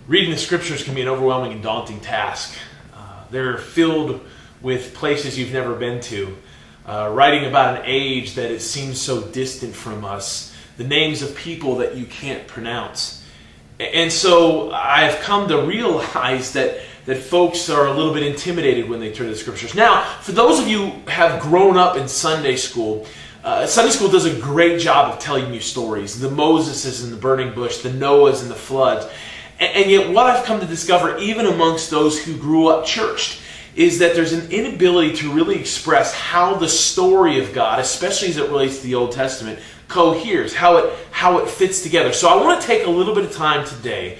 Reading the scriptures can be an overwhelming and daunting task. They're filled with places you've never been to, writing about an age that it seems so distant from us, the names of people that you can't pronounce. And so I've come to realize that folks are a little bit intimidated when they turn to the scriptures. Now, for those of you who have grown up in Sunday school does a great job of telling you stories. The Moseses in the burning bush, the Noahs and the floods. And yet what I've come to discover, even amongst those who grew up churched, is that there's an inability to really express how the story of God, especially as it relates to the Old Testament, coheres, how it fits together. So I want to take a little bit of time today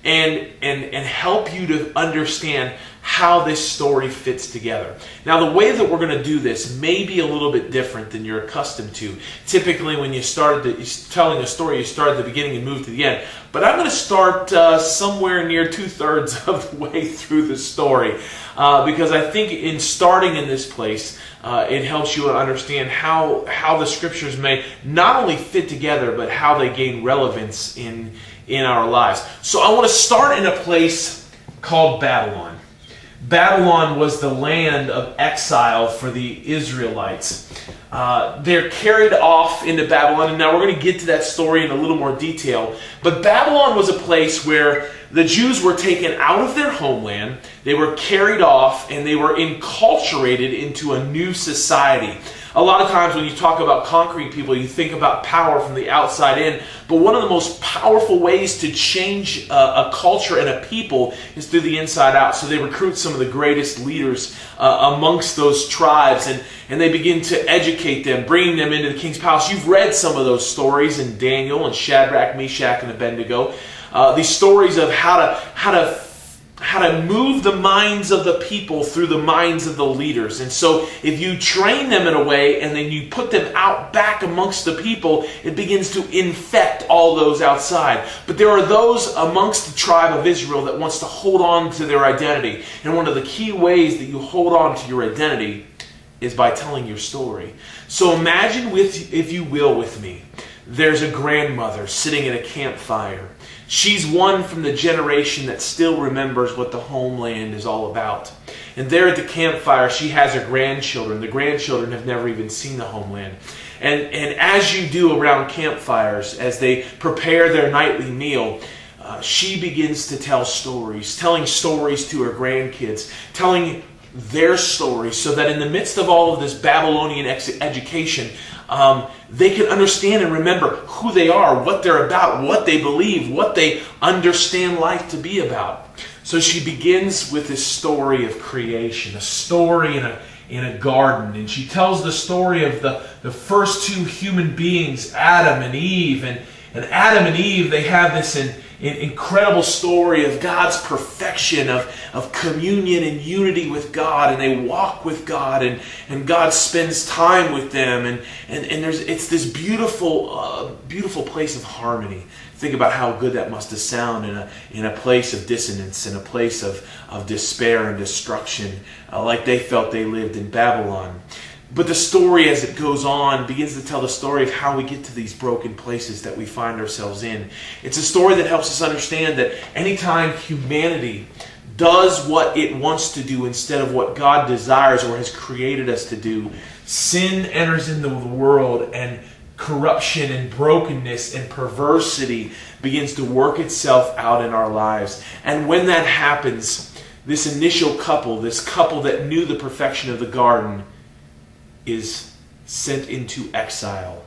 and help you to understand how this story fits together. Now, the way that we're going to do this may be a little bit different than you're accustomed to. Typically, when you started telling a story, you start at the beginning and move to the end. But I'm going to start somewhere near 2/3 of the way through the story, because I think in starting in this place, it helps you understand how the scriptures may not only fit together, but how they gain relevance in our lives. So I want to start in a place called Babylon. Babylon was the land of exile for the Israelites. They're carried off into Babylon, and now we're going to get to that story in a little more detail. But Babylon was a place where the Jews were taken out of their homeland, they were carried off, and they were enculturated into a new society. A lot of times when you talk about conquering people, you think about power from the outside in, but one of the most powerful ways to change a culture and a people is through the inside out. So they recruit some of the greatest leaders amongst those tribes, and they begin to educate them, bringing them into the king's palace. You've read some of those stories in Daniel and Shadrach, Meshach, and Abednego. These stories of how to move the minds of the people through the minds of the leaders. And so if you train them in a way and then you put them out back amongst the people, it begins to infect all those outside. But there are those amongst the tribe of Israel that wants to hold on to their identity. And one of the key ways that you hold on to your identity is by telling your story. So imagine, if you will, with me, there's a grandmother sitting at a campfire. She's one from the generation that still remembers what the homeland is all about. And there at the campfire, she has her grandchildren. The grandchildren have never even seen the homeland. And as you do around campfires, as they prepare their nightly meal, she begins to tell stories, telling stories to her grandkids, telling their stories, so that in the midst of all of this Babylonian education, they can understand and remember who they are, what they're about, what they believe, what they understand life to be about. So she begins with this story of creation, a story in a garden. And she tells the story of the first two human beings, Adam and Eve. And Adam and Eve, they have this incredible story of God's perfection, of communion and unity with God, and they walk with God, and God spends time with them, and it's this beautiful place of harmony. Think about how good that must have sounded in a place of dissonance, in a place of despair and destruction, like they felt they lived in Babylon. But the story, as it goes on, begins to tell the story of how we get to these broken places that we find ourselves in. It's a story that helps us understand that anytime humanity does what it wants to do instead of what God desires or has created us to do, sin enters into the world, and corruption and brokenness and perversity begins to work itself out in our lives. And when that happens, this initial couple, this couple that knew the perfection of the garden, is sent into exile.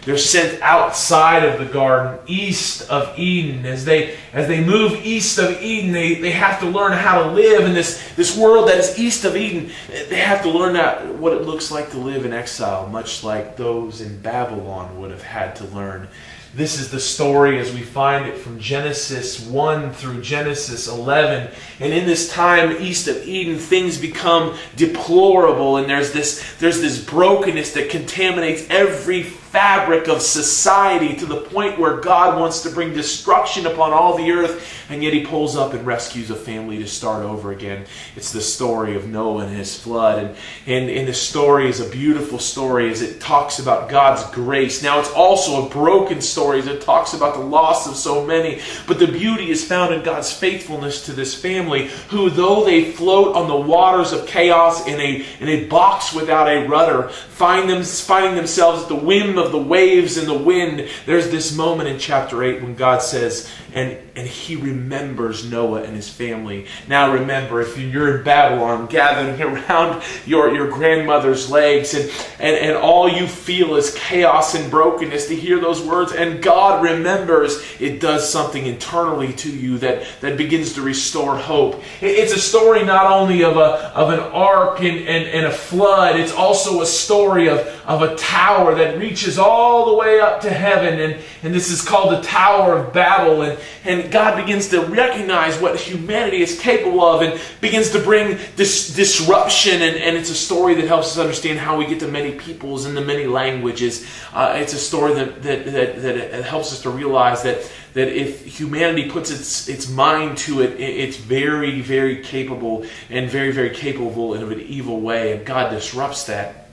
They're sent outside of the garden, east of Eden. As they move east of Eden, they have to learn how to live in this world that is east of Eden. They have to learn what it looks like to live in exile, much like those in Babylon would have had to learn. This is the story as we find it from Genesis 1 through Genesis 11. And in this time east of Eden, things become deplorable, and there's this brokenness that contaminates every fabric of society to the point where God wants to bring destruction upon all the earth, and yet he pulls up and rescues a family to start over again. It's the story of Noah and his flood. And the story is a beautiful story as it talks about God's grace. Now, it's also a broken story as it talks about the loss of so many. But the beauty is found in God's faithfulness to this family, who, though they float on the waters of chaos in a box without a rudder, finding themselves at the whim of the waves and the wind. There's this moment in chapter 8 when God says, and he remembers Noah and his family. Now remember, if you're in Babylon, gathering around your grandmother's legs, and all you feel is chaos and brokenness, to hear those words, and God remembers, it does something internally to you that begins to restore hope. It's a story not only of an ark and a flood, it's also a story of a tower that reaches all the way up to heaven, and this is called the Tower of Babel, and God begins to recognize what humanity is capable of and begins to bring this disruption, and it's a story that helps us understand how we get to many peoples and the many languages. It's a story that helps us to realize that if humanity puts its mind to it, it's very, very capable and very, very capable in an evil way, and God disrupts that.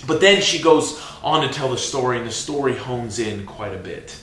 But then she goes on to tell the story, and the story hones in quite a bit.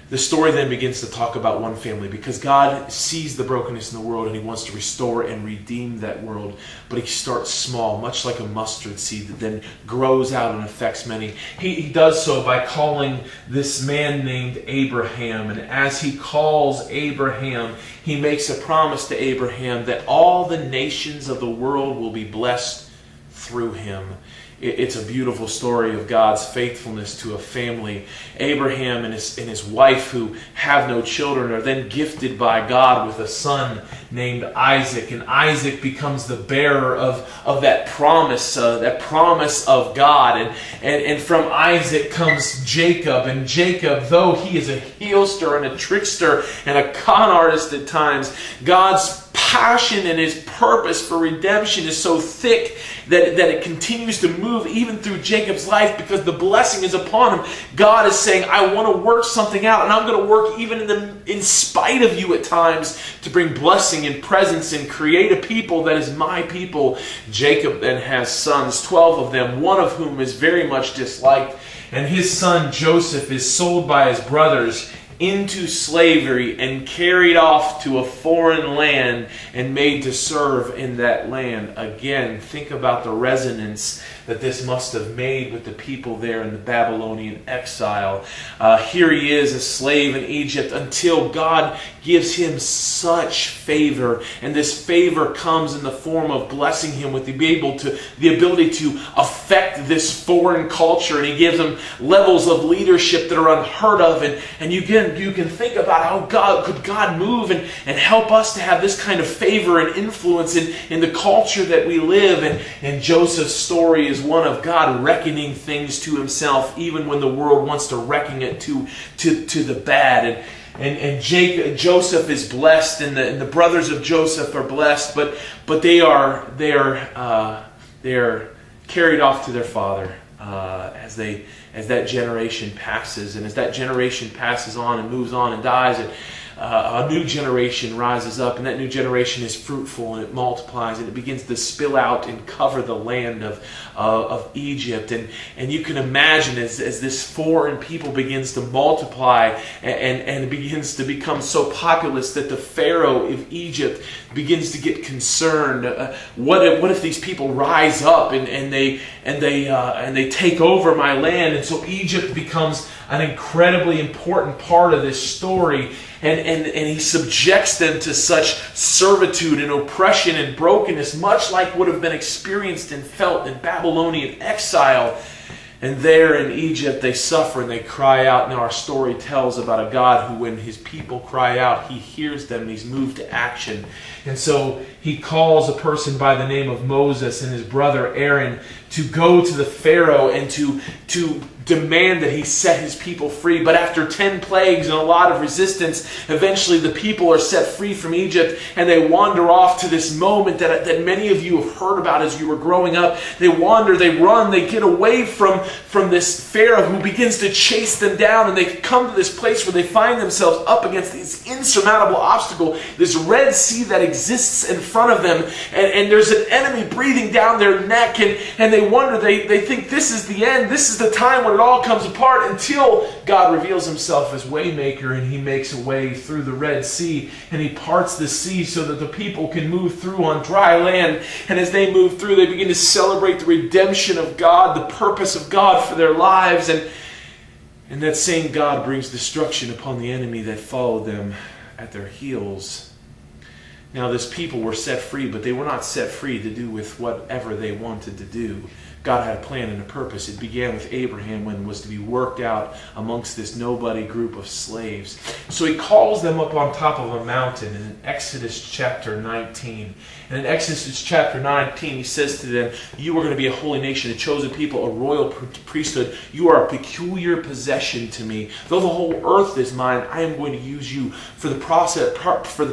The story then begins to talk about one family, because God sees the brokenness in the world and he wants to restore and redeem that world. But he starts small, much like a mustard seed that then grows out and affects many. He does so by calling this man named Abraham. And as he calls Abraham, he makes a promise to Abraham that all the nations of the world will be blessed through him. It's a beautiful story of God's faithfulness to a family. Abraham and his wife, who have no children, are then gifted by God with a son named Isaac. And Isaac becomes the bearer of that promise of God. And from Isaac comes Jacob. And Jacob, though he is a heelster and a trickster and a con artist at times, God's passion and his purpose for redemption is so thick that it continues to move even through Jacob's life, because the blessing is upon him. God is saying, I want to work something out, and I'm going to work even in spite of you at times to bring blessing and presence and create a people that is my people. Jacob then has sons, 12 of them, one of whom is very much disliked, and his son Joseph is sold by his brothers into slavery and carried off to a foreign land and made to serve in that land. Again, think about the resonance that this must have made with the people there in the Babylonian exile. Here he is, a slave in Egypt, until God gives him such favor, and this favor comes in the form of blessing him with the ability to affect this foreign culture, and he gives him levels of leadership that are unheard of, and you can think about how God move and help us to have this kind of favor and influence in the culture that we live in. And Joseph's story is one of God reckoning things to himself, even when the world wants to reckon it to the bad. And Joseph is blessed, and the brothers of Joseph are blessed, but they are carried off to their father as that generation passes, and as that generation passes on and moves on and dies, and a new generation rises up, and that new generation is fruitful, and it multiplies, and it begins to spill out and cover the land of Egypt. And you can imagine as this foreign people begins to multiply and begins to become so populous that the Pharaoh of Egypt begins to get concerned. What if these people rise up and they take over my land? And so Egypt becomes an incredibly important part of this story. And he subjects them to such servitude and oppression and brokenness, much like would have been experienced and felt in Babylonian exile. And there in Egypt they suffer and they cry out. Now our story tells about a God who, when his people cry out, he hears them and he's moved to action. And so he calls a person by the name of Moses and his brother Aaron to go to the Pharaoh and to demand that he set his people free. But after 10 plagues and a lot of resistance, eventually the people are set free from Egypt, and they wander off to this moment that many of you have heard about as you were growing up. They wander, they run, they get away from this Pharaoh who begins to chase them down, and they come to this place where they find themselves up against this insurmountable obstacle, this Red Sea that exists in front of them, and there's an enemy breathing down their neck, and they wonder, they think this is the end, this is the time when it all comes apart, until God reveals himself as Waymaker, and he makes a way through the Red Sea, and he parts the sea so that the people can move through on dry land. And as they move through, they begin to celebrate the redemption of God, the purpose of God for their lives, and that same God brings destruction upon the enemy that followed them at their heels. Now this people were set free, but they were not set free to do with whatever they wanted to do. God had a plan and a purpose. It began with Abraham when it was to be worked out amongst this nobody group of slaves. So he calls them up on top of a mountain in Exodus chapter 19. And in Exodus chapter 19, he says to them, you are going to be a holy nation, a chosen people, a royal priesthood. You are a peculiar possession to me. Though the whole earth is mine, I am going to use you for the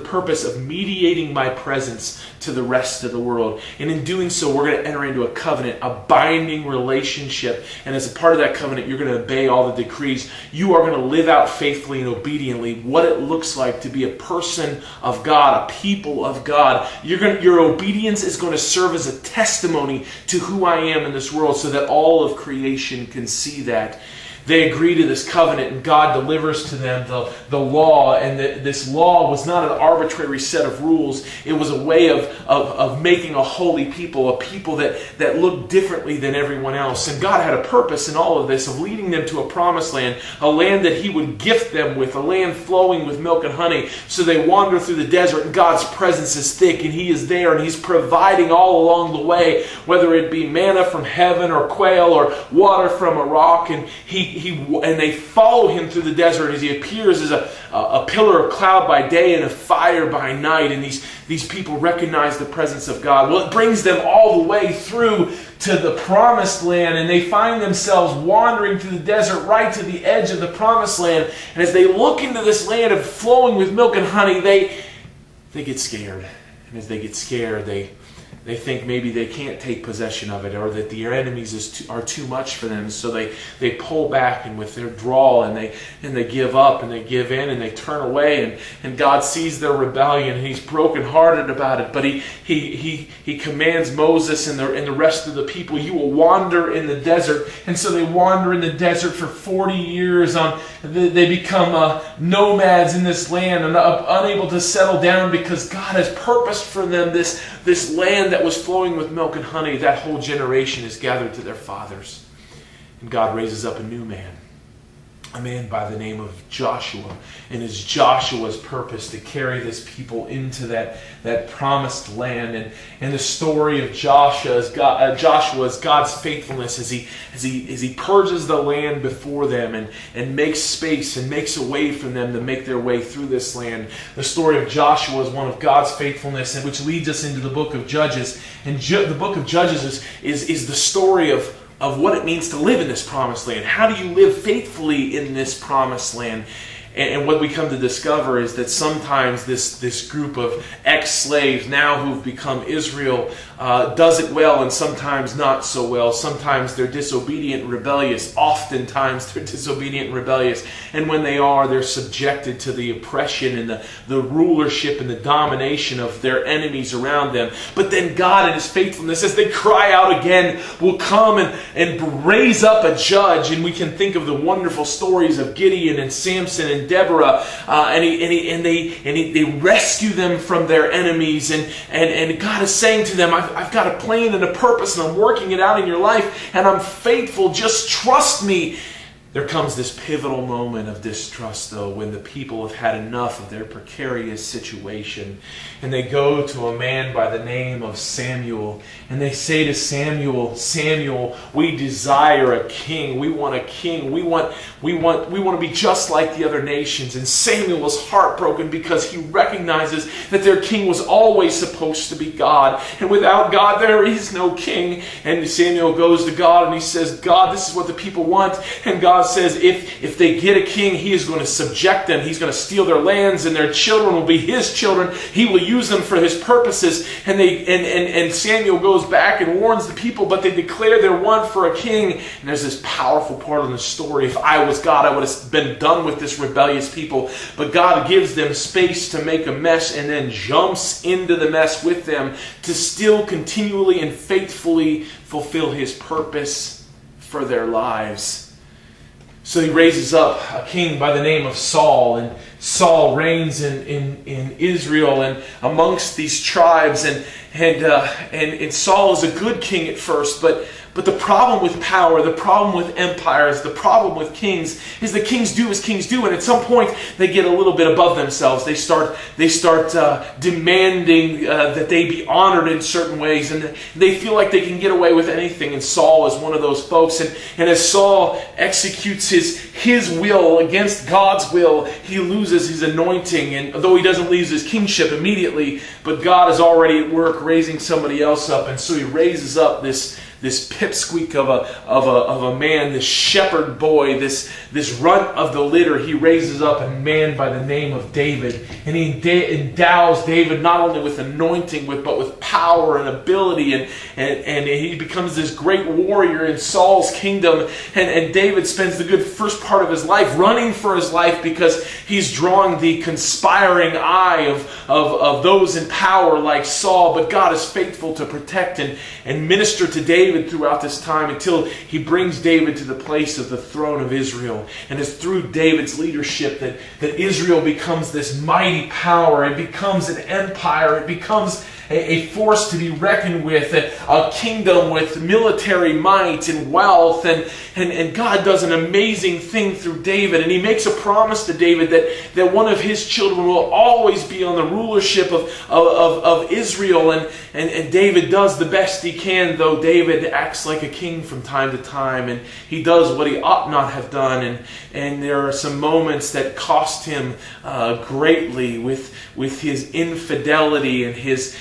purpose of mediating my presence to the rest of the world. And in doing so, we're going to enter into a covenant, a binding relationship. And as a part of that covenant, you're going to obey all the decrees. You are going to live out faithfully and obediently what it looks like to be a person of God, a people of God. Your obedience is going to serve as a testimony to who I am in this world, so that all of creation can see that. They agree to this covenant, and God delivers to them the law. And this law was not an arbitrary set of rules. It was a way of making a holy people, a people that looked differently than everyone else. And God had a purpose in all of this, of leading them to a promised land, a land that he would gift them with, a land flowing with milk and honey. So they wander through the desert, and God's presence is thick, and he is there, and he's providing all along the way, whether it be manna from heaven or quail or water from a rock. And and they follow him through the desert as he appears as a pillar of cloud by day and a fire by night. And these people recognize the presence of God. Well, it brings them all the way through to the promised land, and they find themselves wandering through the desert right to the edge of the promised land. And as they look into this land of flowing with milk and honey, they get scared. And as they get scared, they think maybe they can't take possession of it, or that the enemies are too much for them. So they pull back and with their drawl, and they give up and they give in and they turn away. And God sees their rebellion, and he's brokenhearted about it. But he commands Moses and the rest of the people, you will wander in the desert. And so they wander in the desert for 40 years. They become nomads in this land and unable to settle down, because God has purposed for them this land that was flowing with milk and honey. That whole generation is gathered to their fathers. And God raises up a new man, a man by the name of Joshua. And it's Joshua's purpose to carry this people into that promised land. And the story of Joshua is God's faithfulness as he purges the land before them and makes space and makes a way for them to make their way through this land. The story of Joshua is one of God's faithfulness, and which leads us into the book of Judges. And the book of Judges is the story of what it means to live in this promised land. How do you live faithfully in this promised land? And what we come to discover is that sometimes this group of ex-slaves, now who've become Israel, does it well, and sometimes not so well. Sometimes they're disobedient and rebellious. Oftentimes they're disobedient and rebellious. And when they are, they're subjected to the oppression and the rulership and the domination of their enemies around them. But then God in his faithfulness, as they cry out again, will come and raise up a judge. And we can think of the wonderful stories of Gideon and Samson and Deborah, and they rescue them from their enemies, and God is saying to them, I've got a plan and a purpose, and I'm working it out in your life, and I'm faithful. Just trust me. There comes this pivotal moment of distrust, though, when the people have had enough of their precarious situation. And they go to a man by the name of Samuel. And they say to Samuel, Samuel, we desire a king. We want a king. We want to be just like the other nations. And Samuel is heartbroken because he recognizes that their king was always supposed to be God. And without God, there is no king. And Samuel goes to God and he says, God, this is what the people want. And God says if they get a king, he is going to subject them. He's going to steal their lands, and their children will be his children. He will use them for his purposes. And Samuel goes back and warns the people, but they declare their want for a king. And there's this powerful part of the story. If I was God, I would have been done with this rebellious people. But God gives them space to make a mess and then jumps into the mess with them to still continually and faithfully fulfill his purpose for their lives. So he raises up a king by the name of Saul, and Saul reigns in Israel and amongst these tribes, and Saul is a good king at first, but the problem with power, the problem with empires, the problem with kings is that kings do as kings do, and at some point they get a little bit above themselves. They start demanding that they be honored in certain ways, and they feel like they can get away with anything. And Saul is one of those folks. And as Saul executes his will against God's will, he loses his anointing. And though he doesn't lose his kingship immediately, but God is already at work raising somebody else up, and so he raises up this pipsqueak of a man, this shepherd boy, this runt of the litter. He raises up a man by the name of David, and he endows David not only with anointing, but with power and ability, and he becomes this great warrior in Saul's kingdom. And David spends the good first part of his life running for his life because he's drawing the conspiring eye of those in power like Saul. But God is faithful to protect and minister to David throughout this time until he brings David to the place of the throne of Israel. And it's through David's leadership that Israel becomes this mighty power. It becomes an empire. It becomes a force to be reckoned with, a kingdom with military might and wealth. And God does an amazing thing through David. And he makes a promise to David that one of his children will always be on the rulership of Israel. And David does the best he can, though David acts like a king from time to time. And he does what he ought not have done. And there are some moments that cost him greatly with his infidelity and his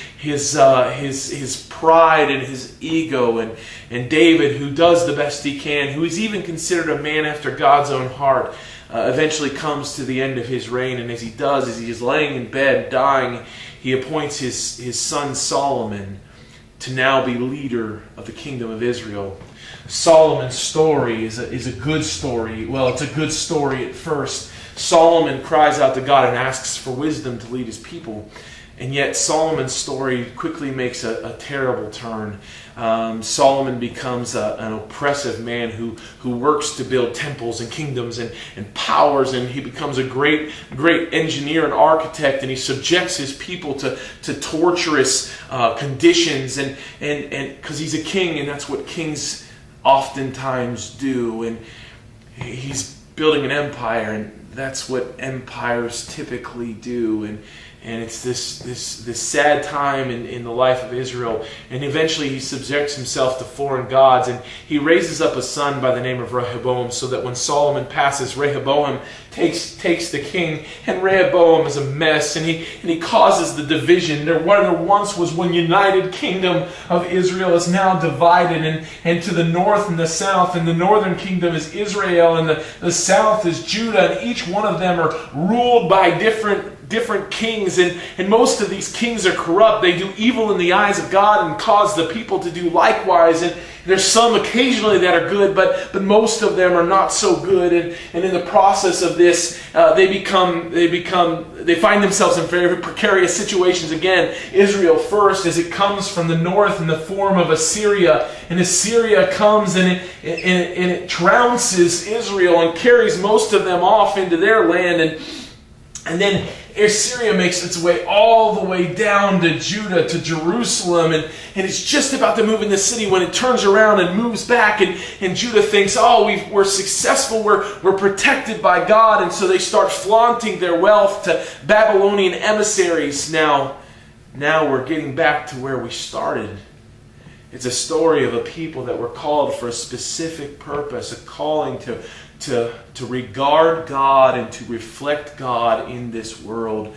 pride and his ego. And David, who does the best he can, who is even considered a man after God's own heart, eventually comes to the end of his reign. And as he is laying in bed dying, he appoints his son Solomon to now be leader of the kingdom of Israel. Solomon's story is a good story. Well, it's a good story at first. Solomon cries out to God and asks for wisdom to lead his people. And yet Solomon's story quickly makes a terrible turn. Solomon becomes an oppressive man who works to build temples and kingdoms and powers, and he becomes a great engineer and architect, and he subjects his people to torturous conditions, and because he's a king, and that's what kings oftentimes do. And he's building an empire, and that's what empires typically do. And it's this sad time in the life of Israel. And eventually he subjects himself to foreign gods. And he raises up a son by the name of Rehoboam, so that when Solomon passes, Rehoboam takes the king. And Rehoboam is a mess. And he causes the division. There once was one united kingdom of Israel is now divided. And to the north and the south. And the northern kingdom is Israel. And the south is Judah. And each one of them are ruled by different kings, and most of these kings are corrupt. They do evil in the eyes of God and cause the people to do likewise. And there's some occasionally that are good, but most of them are not so good. And in the process of this, they find themselves in very precarious situations again. Israel first, as it comes from the north in the form of Assyria, and Assyria comes and it trounces Israel and carries most of them off into their land. And then Assyria makes its way all the way down to Judah, to Jerusalem, and it's just about to move in the city when it turns around and moves back, and Judah thinks, oh, we're successful, we're protected by God, and so they start flaunting their wealth to Babylonian emissaries. Now we're getting back to where we started. It's a story of a people that were called for a specific purpose, a calling to regard God and to reflect God in this world,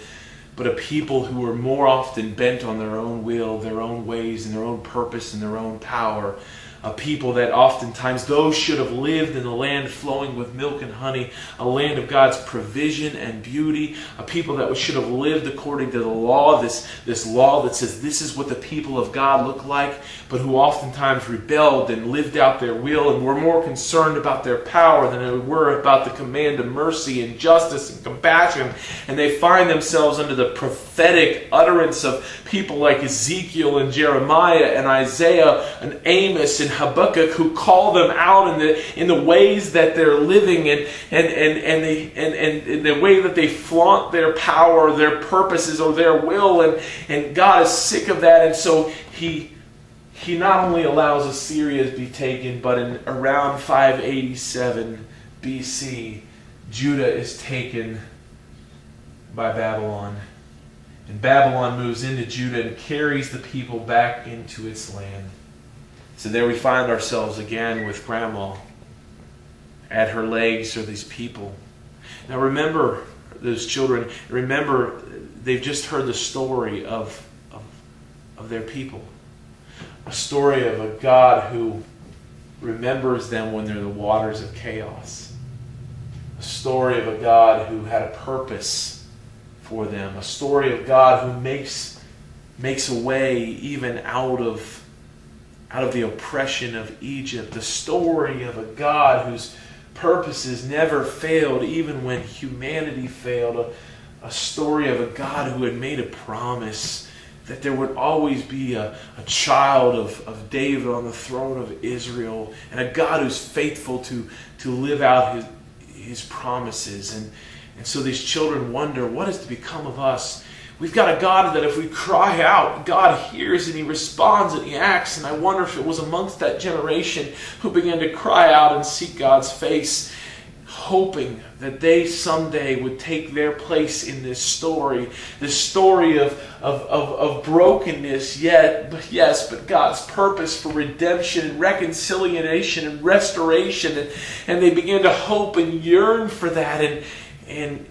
but a people who were more often bent on their own will, their own ways, and their own purpose and their own power. A people that oftentimes those should have lived in the land flowing with milk and honey, a land of God's provision and beauty, a people that should have lived according to the law, this law that says this is what the people of God look like, but who oftentimes rebelled and lived out their will and were more concerned about their power than they were about the command of mercy and justice and compassion. And they find themselves under the prophetic utterance of people like Ezekiel and Jeremiah and Isaiah and Amos and Habakkuk, who call them out in the ways that they're living and the way that they flaunt their power, their purposes, or their will, and God is sick of that, and so He not only allows Assyria to be taken, but in around 587 BC, Judah is taken by Babylon. And Babylon moves into Judah and carries the people back into its land. So there we find ourselves again with Grandma. At her legs are these people. Now remember those children. Remember, they've just heard the story of their people. A story of a God who remembers them when they're the waters of chaos. A story of a God who had a purpose for them. A story of God who makes a way even out of the oppression of Egypt. The story of a God whose purposes never failed, even when humanity failed. A story of a God who had made a promise that there would always be a child of David on the throne of Israel, and a God who's faithful to live out his promises. And so these children wonder, what is to become of us? We've got a God that if we cry out, God hears and He responds and He acts. And I wonder if it was amongst that generation who began to cry out and seek God's face, hoping that they someday would take their place in this story of brokenness, but God's purpose for redemption and reconciliation and restoration. And they began to hope and yearn for that. And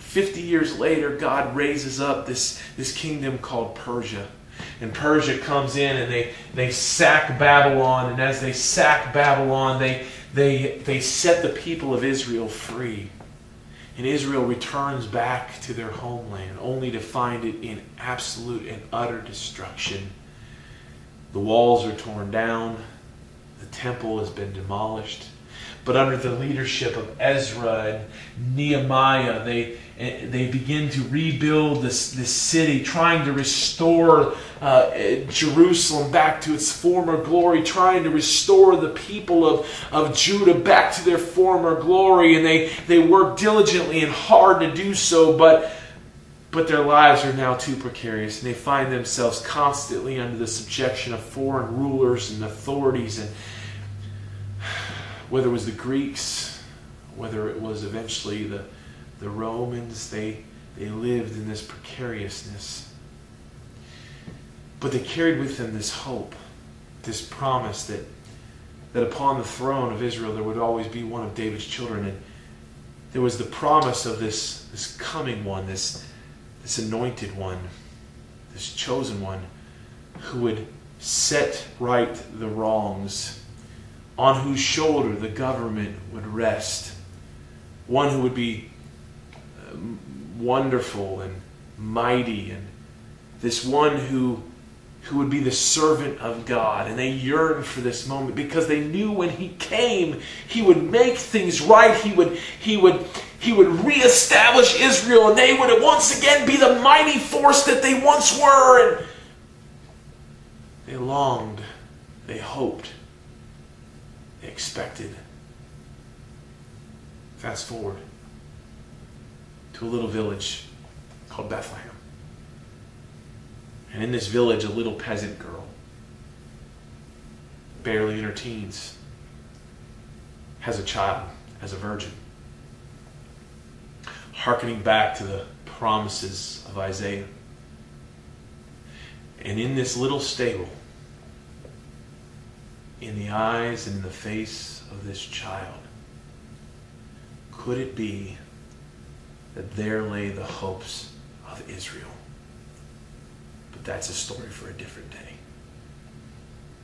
50 years later, God raises up this kingdom called Persia. And Persia comes in and they sack Babylon. And as they sack Babylon, they set the people of Israel free. And Israel returns back to their homeland, only to find it in absolute and utter destruction. The walls are torn down. The temple has been demolished. But under the leadership of Ezra and Nehemiah, they begin to rebuild this city, trying to restore Jerusalem back to its former glory, trying to restore the people of Judah back to their former glory. And they work diligently and hard to do so, but their lives are now too precarious, and they find themselves constantly under the subjection of foreign rulers and authorities. And whether it was the Greeks, whether it was eventually the Romans, they lived in this precariousness. But they carried with them this hope, this promise that upon the throne of Israel there would always be one of David's children. And there was the promise of this coming one, this anointed one, this chosen one, who would set right the wrongs, on whose shoulder the government would rest. One who would be wonderful and mighty, and this one who would be the servant of God. And they yearned for this moment because they knew when He came, He would make things right. He would reestablish Israel, and they would once again be the mighty force that they once were. And they longed, they hoped, they expected. Fast forward to to a little village called Bethlehem. And in this village, a little peasant girl, barely in her teens, has a child as a virgin. Hearkening back to the promises of Isaiah. And in this little stable, in the eyes and in the face of this child, could it be that there lay the hopes of Israel? But that's a story for a different day.